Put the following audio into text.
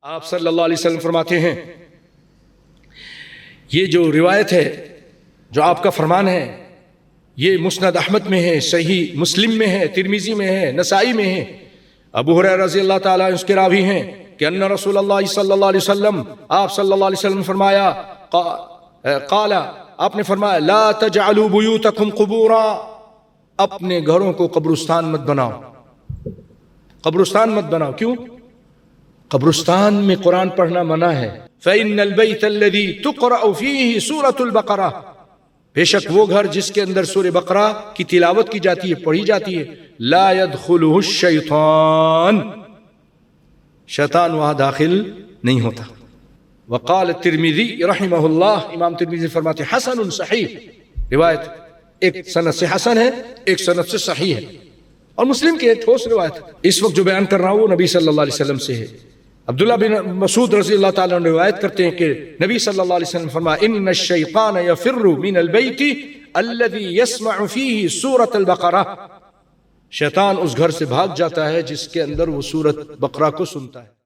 آپ صلی اللہ علیہ وسلم فرماتے ہیں، یہ جو روایت ہے، جو آپ کا فرمان ہے، یہ مسند احمد میں ہے، صحیح مسلم میں ہے، ترمذی میں ہے، نسائی میں ہے۔ ابو ہریرہ رضی اللہ تعالیٰ عنہ اس کے راوی ہیں کہ ان رسول اللہ صلی اللہ علیہ وسلم، آپ صلی اللہ علیہ وسلم فرمایا، قال، آپ نے فرمایا، لا تجعلوا بیوتکم قبورا، اپنے گھروں کو قبرستان مت بناؤ، قبرستان مت بناؤ۔ کیوں؟ قبرستان میں قرآن پڑھنا منع ہے۔ فَإِنَّ الْبَيْتَ الَّذِي تُقْرَأُ فِيهِ سُورَةُ الْبَقَرَةِ، بے شک وہ گھر جس کے اندر سورہ بقرہ کی تلاوت کی جاتی ہے، پڑھی جاتی ہے، لا يدخلہ الشیطان، شیطان وہاں داخل نہیں ہوتا۔ وقال الترمذی رحمہ اللہ، امام ترمذی فرماتے ہیں حسن صحیح، روایت ایک سند سے حسن ہے، ایک سند سے صحیح ہے، اور مسلم کی ایک ٹھوس روایت۔ اس وقت جو بیان کر رہا ہوں وہ نبی صلی اللہ علیہ وسلم سے ہے۔ عبداللہ بن مسعود رضی اللہ تعالیٰ عنہ روایت کرتے ہیں کہ نبی صلی اللہ علیہ وسلم فرمایا، ان الشیطان یفر من البیت الذی یسمع فیہ سورۃ البقرہ، شیطان اس گھر سے بھاگ جاتا ہے جس کے اندر وہ سورۃ بقرہ کو سنتا ہے۔